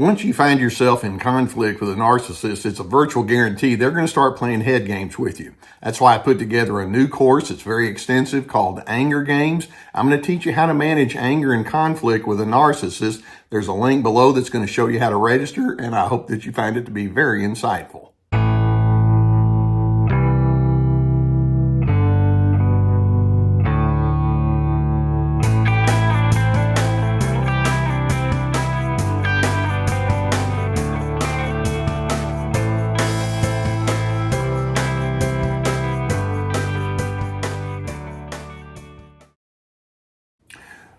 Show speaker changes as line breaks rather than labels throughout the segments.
Once you find yourself in conflict with a narcissist, it's a virtual guarantee they're going to start playing head games with you. That's why I put together a new course. It's very extensive called Anger Games. I'm going to teach you how to manage anger and conflict with a narcissist. There's a link below that's going to show you how to register, and I hope that you find it to be very insightful.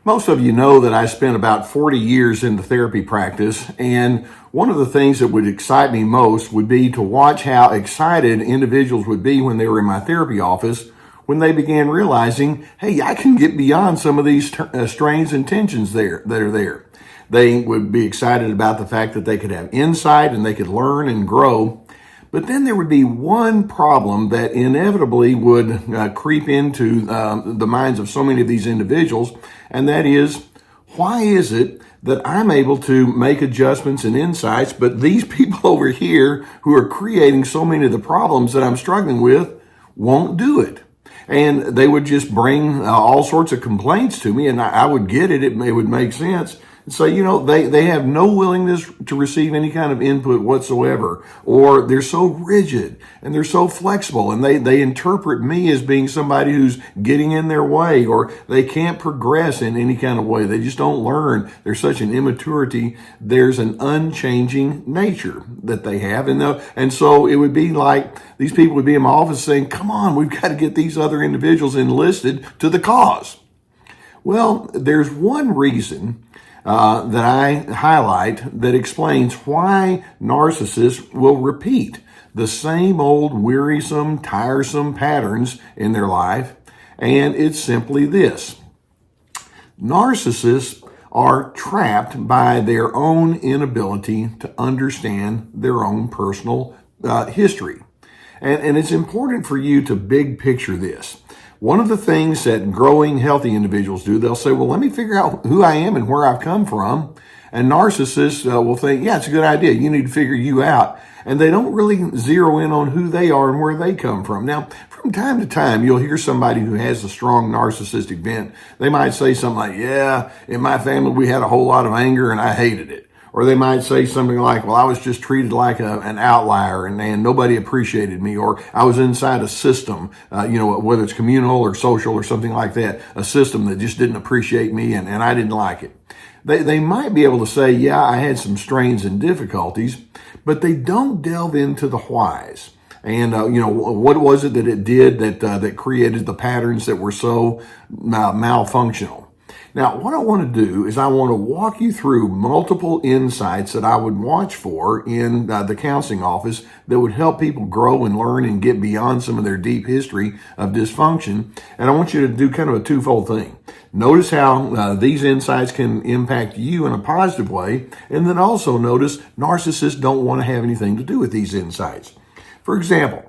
Most of you know that I spent about 40 years in the therapy practice, and one of the things that would excite me most would be to watch how excited individuals would be when they were in my therapy office when they began realizing, hey, I can get beyond some of these strains and tensions that are there. They would be excited about the fact that they could have insight and they could learn and grow. But then there would be one problem that inevitably would creep into the minds of so many of these individuals, and that is, why is it that I'm able to make adjustments and insights, but these people over here who are creating so many of the problems that I'm struggling with won't do it? And they would just bring all sorts of complaints to me, and I would get it. It would make sense. So, they have no willingness to receive any kind of input whatsoever, or they're so rigid and they're so flexible, and they interpret me as being somebody who's getting in their way, or they can't progress in any kind of way. They just don't learn. There's such an immaturity. There's an unchanging nature that they have. And so it would be like these people would be in my office saying, come on, we've got to get these other individuals enlisted to the cause. Well, there's one reason that I highlight that explains why narcissists will repeat the same old wearisome, tiresome patterns in their life. And it's simply this. Narcissists are trapped by their own inability to understand their own personal history. And it's important for you to big picture this. One of the things that growing, healthy individuals do, they'll say, well, let me figure out who I am and where I've come from. And narcissists will think, yeah, it's a good idea. You need to figure you out. And they don't really zero in on who they are and where they come from. Now, from time to time, you'll hear somebody who has a strong narcissistic bent. They might say something like, yeah, in my family, we had a whole lot of anger and I hated it. Or they might say something like, well, I was just treated like an outlier and nobody appreciated me. Or I was inside a system, whether it's communal or social or something like that, a system that just didn't appreciate me and I didn't like it. They might be able to say, yeah, I had some strains and difficulties, but they don't delve into the whys. And, what was it that it did that created the patterns that were so malfunctional? Now, what I want to do is I want to walk you through multiple insights that I would watch for in the counseling office that would help people grow and learn and get beyond some of their deep history of dysfunction. And I want you to do kind of a twofold thing. Notice how these insights can impact you in a positive way. And then also notice narcissists don't want to have anything to do with these insights. For example,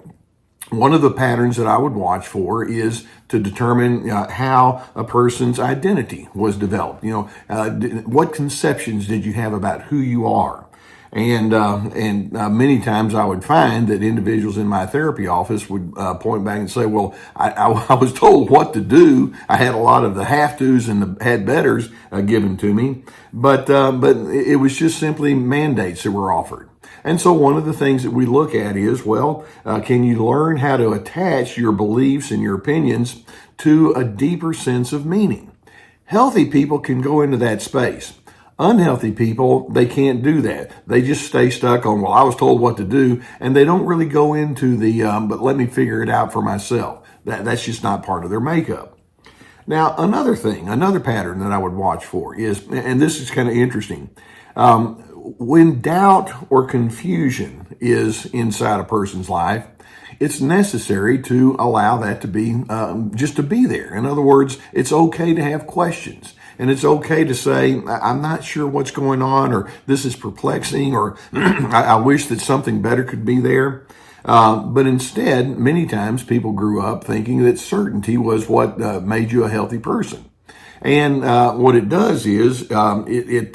one of the patterns that I would watch for is to determine how a person's identity was developed. What conceptions did you have about who you are? And many times I would find that individuals in my therapy office would point back and say, well, I was told what to do. I had a lot of the have-tos and the had-betters given to me, but it was just simply mandates that were offered. And so one of the things that we look at is, can you learn how to attach your beliefs and your opinions to a deeper sense of meaning? Healthy people can go into that space. Unhealthy people, they can't do that. They just stay stuck on, well, I was told what to do, and they don't really go into but let me figure it out for myself. That's just not part of their makeup. Now, another pattern that I would watch for is, and this is kind of interesting, when doubt or confusion is inside a person's life, it's necessary to allow that to be, just to be there. In other words, it's okay to have questions. And it's okay to say, I'm not sure what's going on, or this is perplexing, or I wish that something better could be there. But instead, many times people grew up thinking that certainty was what made you a healthy person. And what it does is it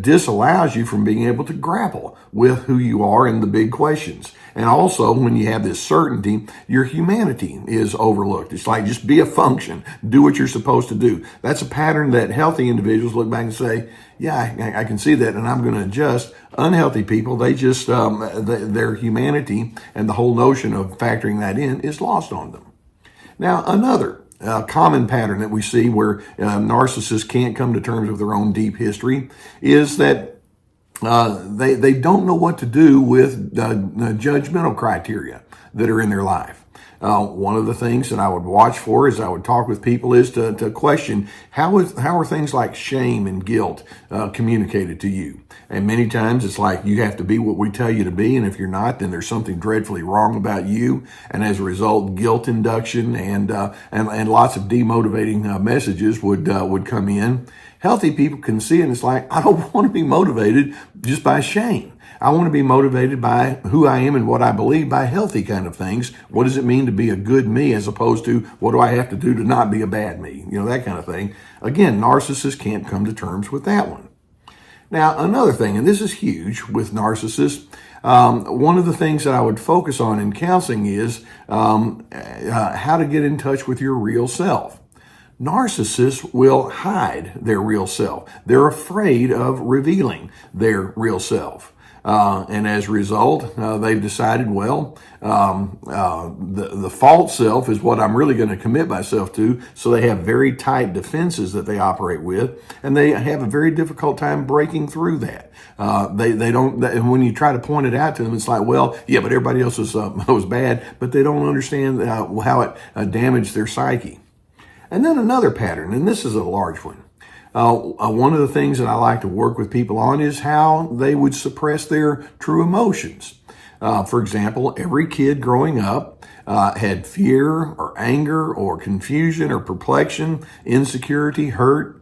disallows you from being able to grapple with who you are and the big questions. And also, when you have this certainty, your humanity is overlooked. It's like, just be a function, do what you're supposed to do. That's a pattern that healthy individuals look back and say, yeah, I can see that, and I'm going to adjust. Unhealthy people, they just, their humanity and the whole notion of factoring that in is lost on them. Now, another common pattern that we see where narcissists can't come to terms with their own deep history is that they don't know what to do with the judgmental criteria that are in their life. One of the things that I would watch for as I would talk with people is to question how are things like shame and guilt communicated to you. And many times it's like you have to be what we tell you to be, and if you're not, then there's something dreadfully wrong about you. And as a result, guilt induction and lots of demotivating messages would come in. Healthy people can see it, and it's like, I don't want to be motivated just by shame. I want to be motivated by who I am and what I believe, by healthy kind of things. What does it mean to be a good me, as opposed to what do I have to do to not be a bad me? That kind of thing. Again, narcissists can't come to terms with that one. Now, another thing, and this is huge with narcissists, one of the things that I would focus on in counseling is how to get in touch with your real self. Narcissists will hide their real self. They're afraid of revealing their real self. And as a result, they've decided, the false self is what I'm really going to commit myself to. So they have very tight defenses that they operate with, and they have a very difficult time breaking through that. They don't, and when you try to point it out to them, it's like, but everybody else was bad, but they don't understand how it damaged their psyche. And then another pattern, and this is a large one. One of the things that I like to work with people on is how they would suppress their true emotions. For example, every kid growing up had fear or anger or confusion or perplexion, insecurity, hurt.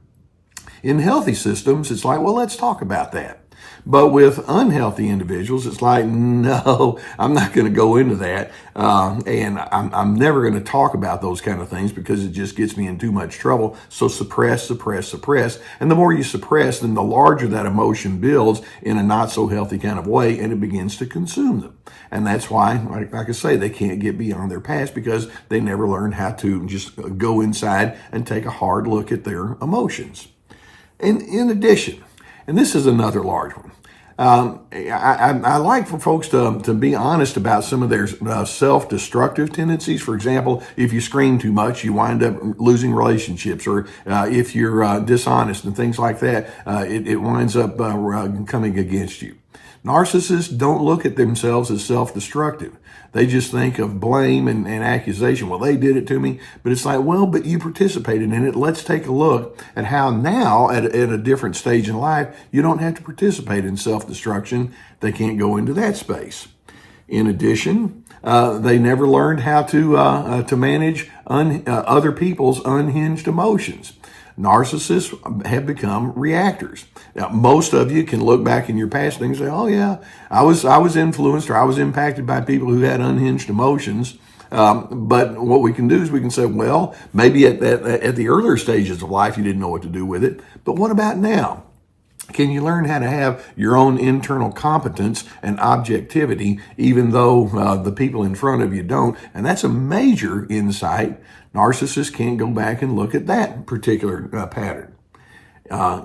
In healthy systems, it's like, let's talk about that. But with unhealthy individuals, it's like, no, I'm not going to go into that. And I'm never going to talk about those kind of things because it just gets me in too much trouble. So suppress, suppress, suppress. And the more you suppress, then the larger that emotion builds in a not so healthy kind of way, and it begins to consume them. And that's why, like I say, they can't get beyond their past because they never learned how to just go inside and take a hard look at their emotions. And in addition, and this is another large one, I like for folks to be honest about some of their self-destructive tendencies. For example, if you scream too much, you wind up losing relationships, or if you're dishonest and things like that, it winds up coming against you. Narcissists don't look at themselves as self-destructive. They just think of blame and accusation. They did it to me. But it's like, but you participated in it. Let's take a look at how now, at a different stage in life, you don't have to participate in self-destruction. They can't go into that space. In addition, they never learned how to manage other people's unhinged emotions. Narcissists have become reactors. Now, most of you can look back in your past and say, I was influenced or I was impacted by people who had unhinged emotions. But what we can do is we can say, maybe at the earlier stages of life, you didn't know what to do with it. But what about now? Can you learn how to have your own internal competence and objectivity, even though the people in front of you don't? And that's a major insight. Narcissists can't go back and look at that particular pattern.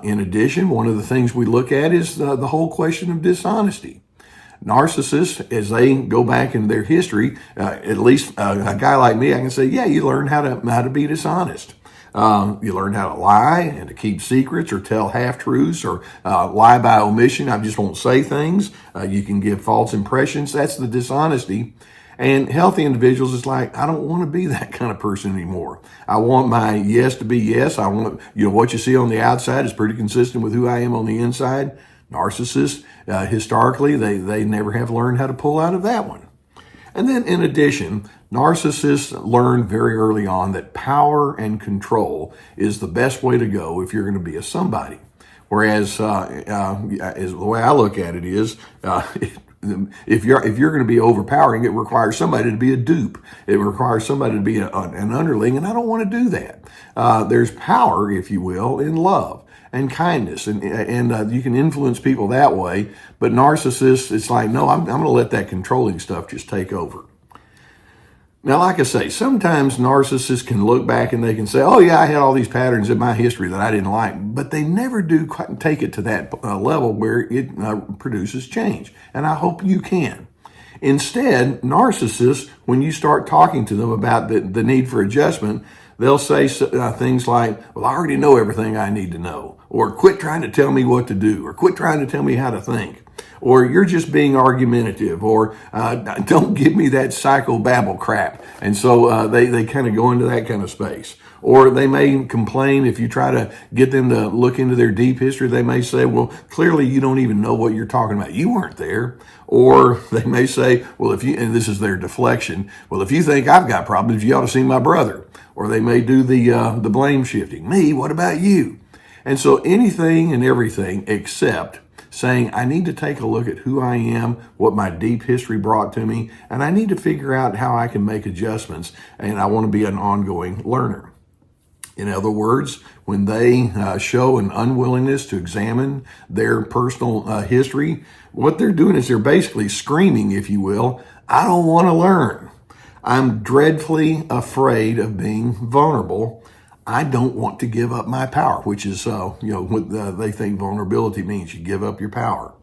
In addition, one of the things we look at is the whole question of dishonesty. Narcissists, as they go back in their history, at least a guy like me, I can say, you learn how to be dishonest. You learn how to lie and to keep secrets or tell half-truths or lie by omission. I just won't say things. You can give false impressions. That's the dishonesty. And healthy individuals, it's like, I don't want to be that kind of person anymore. I want my yes to be yes. I want, what you see on the outside is pretty consistent with who I am on the inside. Narcissists, historically, they never have learned how to pull out of that one. And then in addition, narcissists learn very early on that power and control is the best way to go if you're going to be a somebody. Whereas, as the way I look at it is, If you're going to be overpowering, it requires somebody to be a dupe. It requires somebody to be an underling, and I don't want to do that. There's power, if you will, in love and kindness, and you can influence people that way. But narcissists, it's like, no, I'm going to let that controlling stuff just take over. Now, like I say, sometimes narcissists can look back and they can say, oh yeah, I had all these patterns in my history that I didn't like, but they never do quite take it to that level where it produces change. And I hope you can. Instead, narcissists, when you start talking to them about the need for adjustment, they'll say things like, well, I already know everything I need to know, or quit trying to tell me what to do, or quit trying to tell me how to think, or you're just being argumentative, or don't give me that psychobabble crap. And so they kind of go into that kind of space. Or they may complain if you try to get them to look into their deep history. They may say, well, clearly you don't even know what you're talking about. You weren't there. Or they may say, well, and this is their deflection, well, if you think I've got problems, you ought to see my brother. Or they may do the blame shifting. Me, what about you? And so anything and everything except saying, I need to take a look at who I am, what my deep history brought to me, and I need to figure out how I can make adjustments, and I want to be an ongoing learner. In other words, when they show an unwillingness to examine their personal history, what they're doing is they're basically screaming, if you will, I don't want to learn. I'm dreadfully afraid of being vulnerable. I don't want to give up my power, which is, what they think vulnerability means. You give up your power.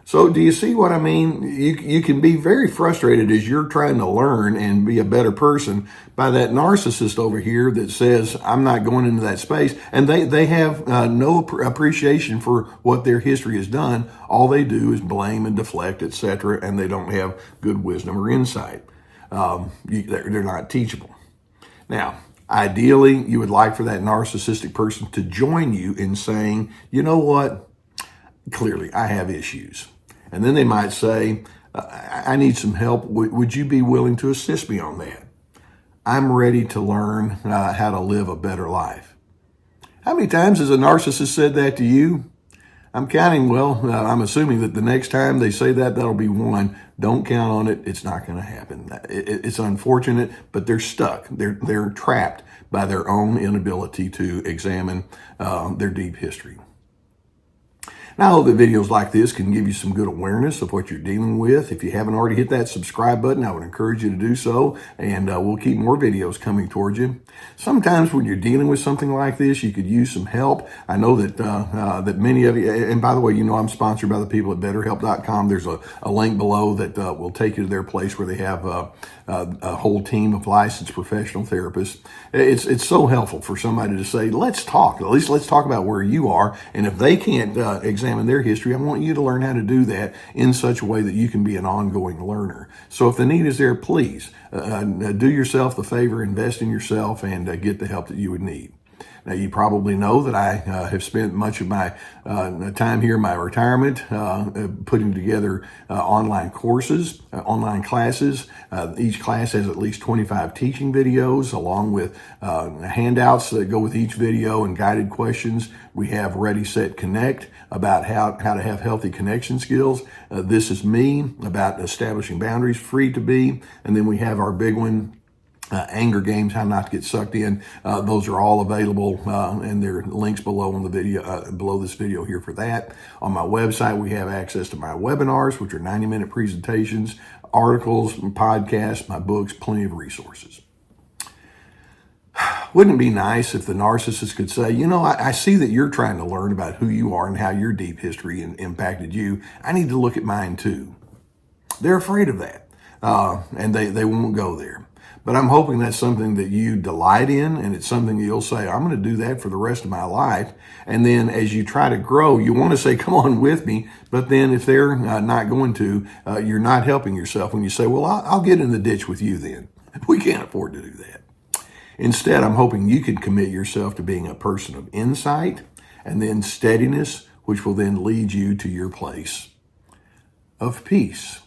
So do you see what I mean? You can be very frustrated as you're trying to learn and be a better person by that narcissist over here that says, I'm not going into that space. And they have no appreciation for what their history has done. All they do is blame and deflect, etc., and they don't have good wisdom or insight. They're not teachable. Now, ideally, you would like for that narcissistic person to join you in saying, you know what? Clearly, I have issues. And then they might say, I need some help. Would you be willing to assist me on that? I'm ready to learn how to live a better life. How many times has a narcissist said that to you? I'm counting, I'm assuming that the next time they say that, that'll be one. Don't count on it. It's not going to happen. It's unfortunate, but they're stuck. They're trapped by their own inability to examine their deep history. Now, I hope that videos like this can give you some good awareness of what you're dealing with. If you haven't already hit that subscribe button, I would encourage you to do so, and we'll keep more videos coming towards you. Sometimes when you're dealing with something like this, you could use some help. I know that many of you, and by the way, I'm sponsored by the people at BetterHelp.com. There's a link below that will take you to their place where they have a whole team of licensed professional therapists. It's so helpful for somebody to say, let's talk. At least let's talk about where you are, and if they can't examine their history, I want you to learn how to do that in such a way that you can be an ongoing learner. So if the need is there, please do yourself the favor, invest in yourself, and get the help that you would need. Now, you probably know that I have spent much of my time here in my retirement putting together online courses, online classes. Each class has at least 25 teaching videos along with handouts that go with each video and guided questions. We have Ready, Set, Connect about how to have healthy connection skills. This is me about establishing boundaries, free to be. And then we have our big one, anger games, how not to get sucked in. Those are all available, and there are links below on the video, below this video here for that. On my website, we have access to my webinars, which are 90-minute presentations, articles, podcasts, my books, plenty of resources. Wouldn't it be nice if the narcissist could say, I see that you're trying to learn about who you are and how your deep history impacted you. I need to look at mine too. They're afraid of that, and they won't go there. But I'm hoping that's something that you delight in, and it's something you'll say, I'm going to do that for the rest of my life. And then as you try to grow, you want to say, come on with me. But then if they're not going to, you're not helping yourself when you say, well, I'll get in the ditch with you then. We can't afford to do that. Instead, I'm hoping you can commit yourself to being a person of insight and then steadiness, which will then lead you to your place of peace.